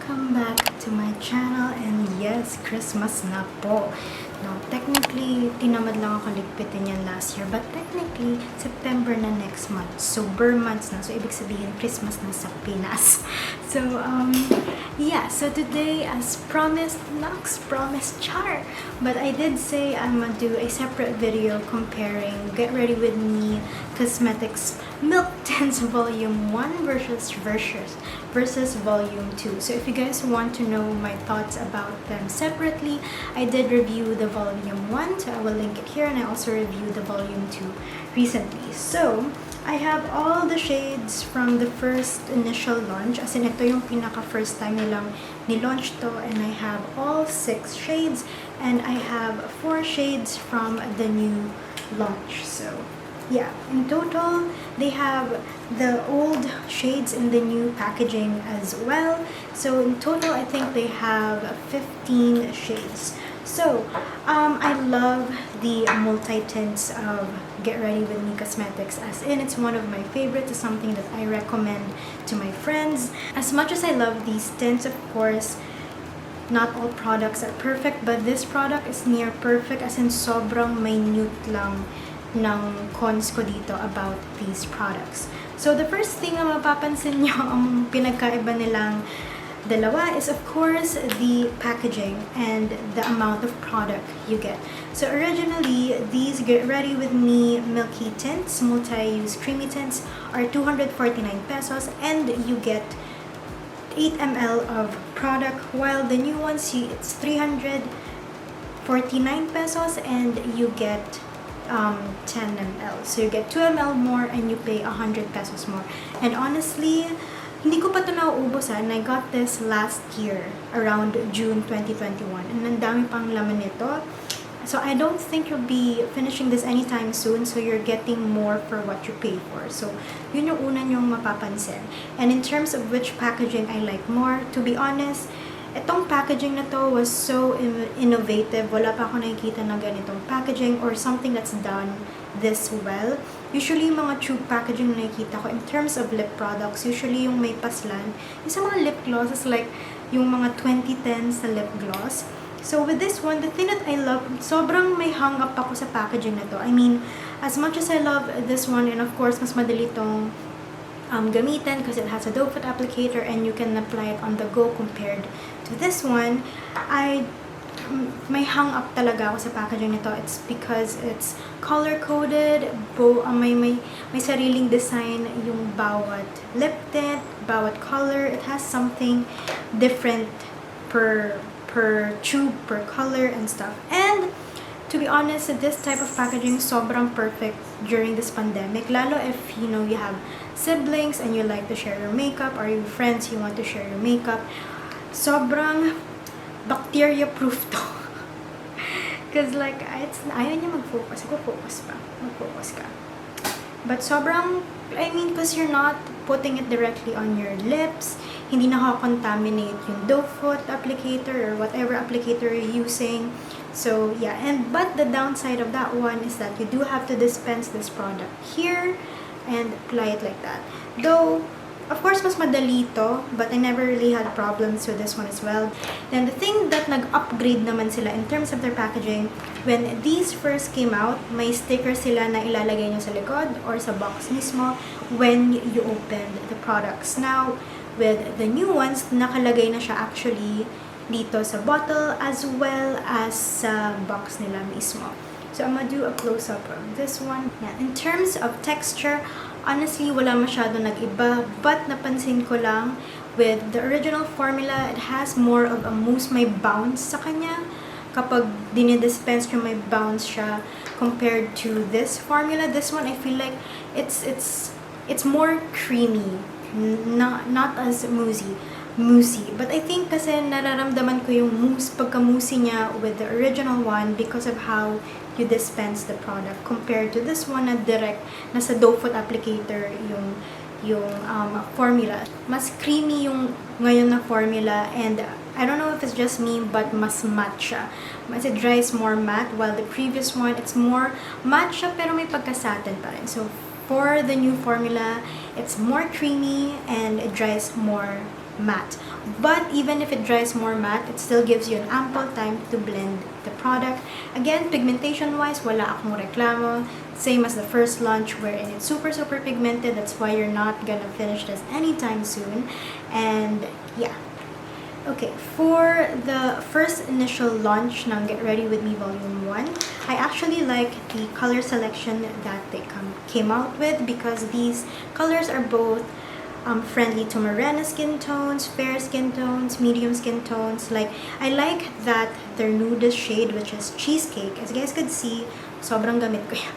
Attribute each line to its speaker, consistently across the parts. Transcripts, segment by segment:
Speaker 1: Welcome back to my channel, and yes, Christmas na po. Now, technically, tinamad lang ako ligpitin yan last year, but technically, September na next month. So, burr months na. So, ibig sabihin, Christmas na sa Pinas. So, yeah. So, today, as promised, Lux promised, char! But I did say I'm gonna do a separate video comparing Get Ready With Me Cosmetics Milk Tints Volume 1 versus Volume 2. So if you guys want to know my thoughts about them separately, I did review the Volume 1, so I will link it here, and I also reviewed the Volume 2 recently. So, I have all the shades from the first initial launch, as in ito yung pinaka-first time nilang nilaunch to, and I have all 6 shades, and I have 4 shades from the new launch. So, yeah, in total, they have the old shades in the new packaging as well. So in total, I think they have 15 shades. So, I love the multi-tints of Get Ready With Me Cosmetics, as in it's one of my favorites. It's something that I recommend to my friends. As much as I love these tints, of course, not all products are perfect, but this product is near perfect, as in sobrang minute lang ng cons ko dito about these products. So, the first thing na mapapansin nyo ang pinagkaiba nilang dalawa is, of course, the packaging and the amount of product you get. So, originally, these Get Ready With Me Milky Tints, multi-use creamy tints, are 249 pesos, and you get 8 ml of product, while the new ones, it's 349 pesos, and you get 10 ml. So you get 2 ml more and you pay 100 pesos more. And honestly, hindi ko pa ito nauubos and I got this last year around June 2021, and ang dami pang laman nito. So I don't think you'll be finishing this anytime soon, so you're getting more for what you pay for. So yun yung una nyong mapapansin. And in terms of which packaging I like more, to be honest, itong packaging na to was so innovative. Wala pa ako nakikita na ganitong packaging or something that's done this well. Usually, yung mga tube packaging na nakikita ko in terms of lip products, usually yung may paslan. Yung sa mga lip glosses, like yung mga 2010s na lip gloss. So with this one, the thing that I love, sobrang may hang up ako sa packaging na to. I mean, as much as I love this one, and of course, mas madali tong gamitin because it has a doe foot applicator and you can apply it on the go compared to this one, may hang up talaga ako sa packaging nito. It's because it's color-coded, may sariling design yung bawat lip tint, bawat color. It has something different per tube, per color and stuff. And to be honest, this type of packaging sobrang perfect during this pandemic, lalo if you have siblings and you like to share your makeup, or your friends you want to share your makeup. Sobrang bacteria proof to. Because like, ayaw niya mag-focus. Focus pa. Mag-focus ka. But sobrang, because you're not putting it directly on your lips, hindi nakakontaminate yung doe foot applicator or whatever applicator you're using. So yeah, but the downside of that one is that you do have to dispense this product here and apply it like that. Though, of course, mas madali to, but I never really had problems with this one as well. Then the thing that nag-upgrade naman sila in terms of their packaging, when these first came out, may sticker sila na ilalagay nyo sa likod or sa box mismo when you open the products. Now, with the new ones, nakalagay na siya actually dito sa bottle as well as sa box nila mismo. So, I'm gonna do a close-up of this one. Yeah. In terms of texture, honestly, wala masyado nag-iba, but napansin ko lang with the original formula, it has more of a mousse, may bounce sa kanya. Kapag dinidispense nyo, may bounce siya compared to this formula. This one, I feel like it's more creamy, not as moussey. But I think kasi nararamdaman ko yung mousse, pagka-moussey niya with the original one because of how you dispense the product compared to this one na direct nasa doe foot applicator yung formula. Mas creamy yung ngayon na formula, and I don't know if it's just me, but mas matte siya. Mas it dries more matte, while the previous one, it's more matte siya pero may pagka-satin pa rin. So for the new formula, it's more creamy and it dries more matte. But even if it dries more matte, it still gives you an ample time to blend the product. Again, pigmentation-wise, wala akong reklamo. Same as the first launch wherein it's super pigmented. That's why you're not gonna finish this anytime soon. And yeah. Okay, for the first initial launch ng Get Ready With Me Volume 1, I actually like the color selection that they came out with because these colors are both friendly to morena skin tones, fair skin tones, medium skin tones. Like, I like that their nudist shade, which is Cheesecake. As you guys could see, sobrang gamit ko yan.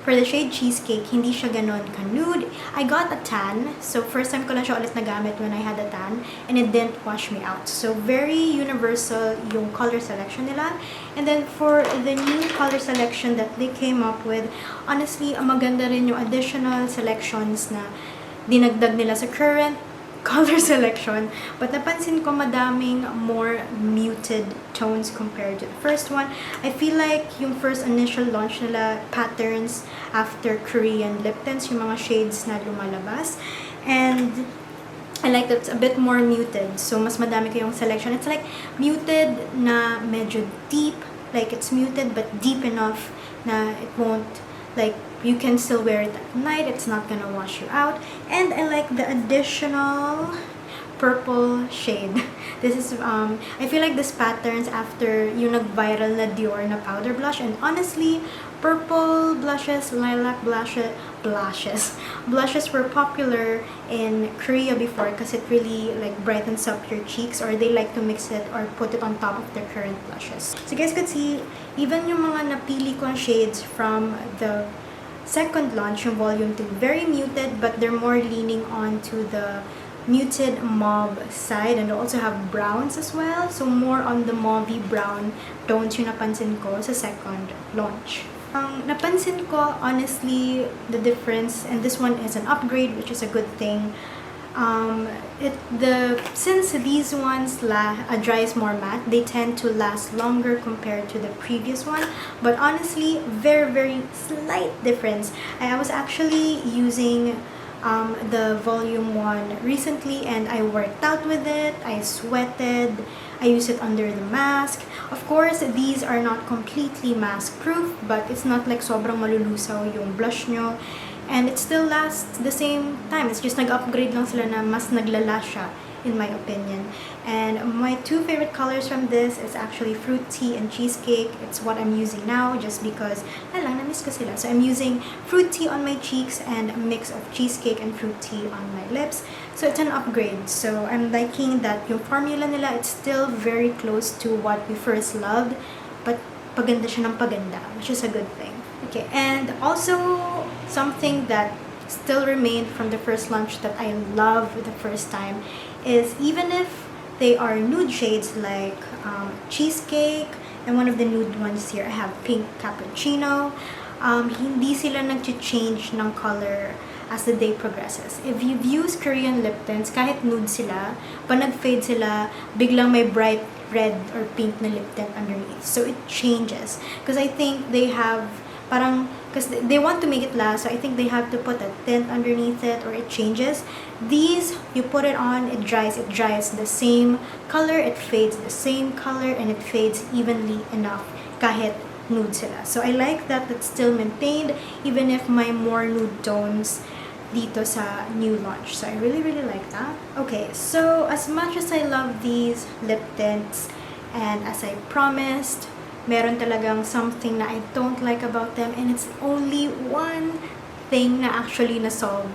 Speaker 1: For the shade Cheesecake, hindi siya ganon ka-nude. I got a tan, so first time ko lang siya ulit nagamit when I had a tan, and it didn't wash me out. So very universal yung color selection nila. And then for the new color selection that they came up with, honestly, maganda rin yung additional selections na dinagdag nila sa current color selection, but napansin ko madaming more muted tones compared to the first one. I feel like yung first initial launch nila patterns after Korean lip tints, yung mga shades na lumalabas, and I like that it's a bit more muted, so mas madami kayong selection. It's like muted na medyo deep, like it's muted but deep enough na it won't, like, you can still wear it at night, it's not gonna wash you out. And I like the additional purple shade. This is, I feel like this patterns after yung nag-viral na Dior na powder blush, and honestly, purple blushes, lilac blushes were popular in Korea before because it really like brightens up your cheeks, or they like to mix it or put it on top of their current blushes. So you guys could see, even yung mga napili kong shades from the second launch, yung Volume 2, very muted, but they're more leaning on to the muted mauve side, and they also have browns as well, so more on the mauvey brown tones yung napansin ko sa second launch. Napansin ko, honestly, the difference, and this one is an upgrade, which is a good thing. Since these ones dries more matte, they tend to last longer compared to the previous one. But honestly, very slight difference. I was actually using the Volume 1 recently, and I worked out with it, I sweated, I use it under the mask. Of course, these are not completely mask proof, but it's not like sobrang malulusaw yung blush nyo. And it still lasts the same time. It's just nag-upgrade lang sila na mas naglala siya, in my opinion. And my two favorite colors from this is actually Fruit Tea and Cheesecake. It's what I'm using now just because, na-miss ko sila. So I'm using Fruit Tea on my cheeks and a mix of Cheesecake and Fruit Tea on my lips. So it's an upgrade. So I'm liking that yung formula nila, it's still very close to what we first loved, but paganda siya ng paganda, which is a good thing. Okay, and also something that still remained from the first launch that I love the first time is, even if they are nude shades like Cheesecake, and one of the nude ones here, I have Pink Cappuccino, hindi sila nag-change ng color as the day progresses. If you've used Korean lip tints, kahit nude sila, pag nag-fade sila, biglang may bright red or pink na lip tint underneath. So it changes. Because I think they have because they want to make it last, so I think they have to put a tint underneath it, or it changes. These, you put it on, it dries the same color, it fades the same color, and it fades evenly enough kahit nude sila. So I like that it's still maintained, even if my more nude tones dito sa new launch. So I really like that. Okay, so as much as I love these lip tints, and as I promised, meron talagang something na I don't like about them, and it's only one thing na actually na-solve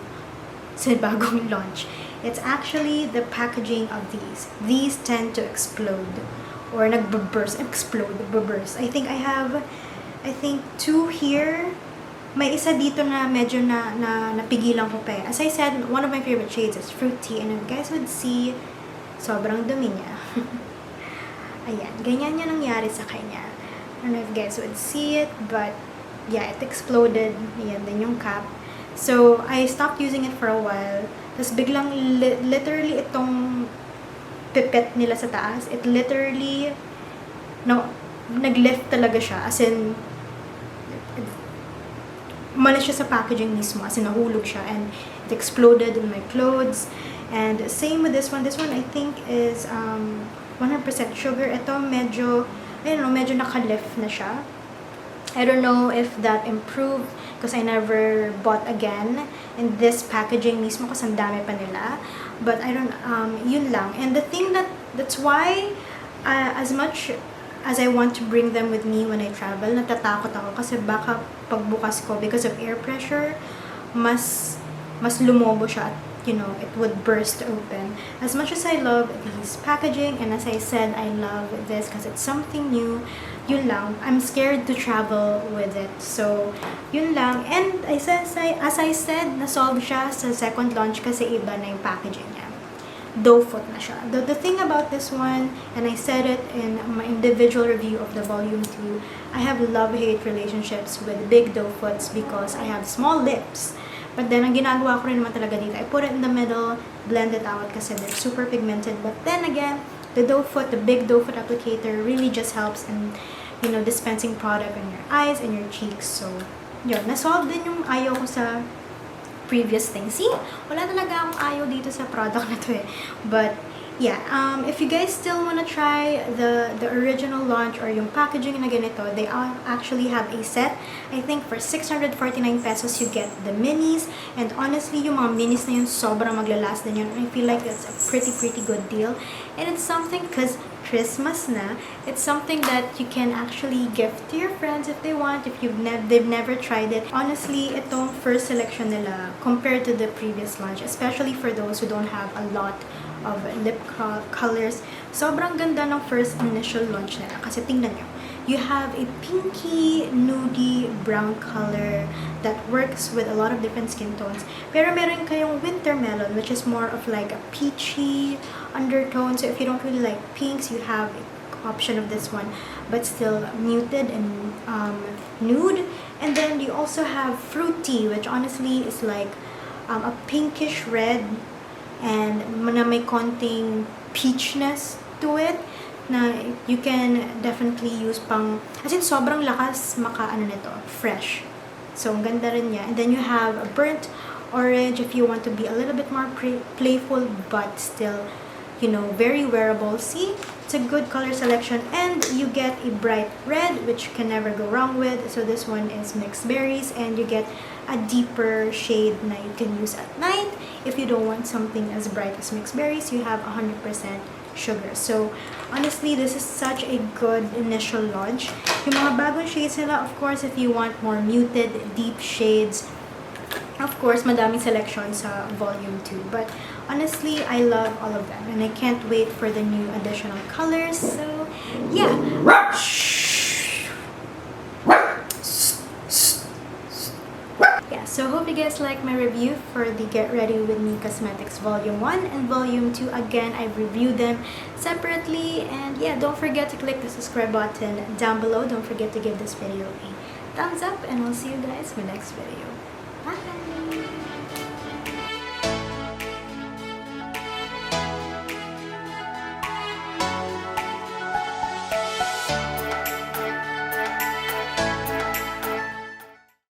Speaker 1: sa bagong launch. It's actually the packaging of these. These tend to explode, or nagbaburst. I think I have, two here. May isa dito na medyo napigilan ko pa. As I said, one of my favorite shades is Fruit Tea, and you guys would see, sobrang dumi niya. Ayan, ganyan niya nangyari sa kanya. I don't know if you guys would see it, but yeah, it exploded. Ayan din yung cap. So I stopped using it for a while. Tapos biglang literally itong pipet nila sa taas, it literally nag-lift talaga siya, as in umalis siya sa packaging mismo, as in nahulog siya, and it exploded in my clothes. And same with this one. This one I think is 100% sugar. Ito medyo, I don't know, medyo naka-lift na siya. I don't know if that improved because I never bought again in this packaging mismo kasi ang dami pa nila. But I don't, yun lang. And the thing that's why as much as I want to bring them with me when I travel, natatakot ako kasi baka pagbukas ko because of air pressure, mas lumobo siya at it would burst open. As much as I love these packaging, and as I said, I love this because it's something new, yun lang. I'm scared to travel with it. So, yun lang. And as I said, na-solve siya sa second launch kasi iba na yung packaging niya. Doe foot na siya. The thing about this one, and I said it in my individual review of the volume 2, I have love-hate relationships with big doe foots because I have small lips. But then, ang ginagawa ko rin naman talaga dito, I put it in the middle, blend it out kasi they're super pigmented. But then again, the big doe foot applicator really just helps in, dispensing product on your eyes and your cheeks. So, yun, na-solve din yung ayaw ko sa previous thing. See, wala talaga akong ayaw dito sa product na to eh. But, yeah, if you guys still wanna try the original launch or yung packaging na ganito, they actually have a set. I think for 649 pesos you get the minis, and honestly yung mga minis na yun sobrang maglalast din yun. I feel like it's a pretty good deal, and it's something cause Christmas na, it's something that you can actually gift to your friends if they want, if they've never tried it. Honestly, itong first selection nila compared to the previous launch, especially for those who don't have a lot of lip colors, sobrang ganda ng first initial launch nila. Kasi tingnan nyo, you have a pinky, nudie, brown color that works with a lot of different skin tones. Pero meron kayong winter melon, which is more of like a peachy undertone. So if you don't really like pinks, you have an option of this one, but still muted and nude. And then you also have fruity, which honestly is like a pinkish red, and na may konting peachness to it na you can definitely use pang, as in sobrang lakas nito, fresh. So ang ganda rin niya. And then you have a burnt orange if you want to be a little bit more playful but still, very wearable. See, it's a good color selection. And you get a bright red, which you can never go wrong with. So this one is mixed berries, and you get a deeper shade na you can use at night. If you don't want something as bright as mixed berries, you have 100% sugar. So honestly, this is such a good initial launch. Yung mga bagong shades nila, of course, if you want more muted, deep shades, of course, madaming selection sa volume 2. But honestly, I love all of them, and I can't wait for the new additional colors. So yeah. So hope you guys like my review for the Get Ready With Me Cosmetics Volume 1 and Volume 2. Again, I've reviewed them separately, and yeah, don't forget to click the subscribe button down below. Don't forget to give this video a thumbs up, and I'll see you guys in my next video.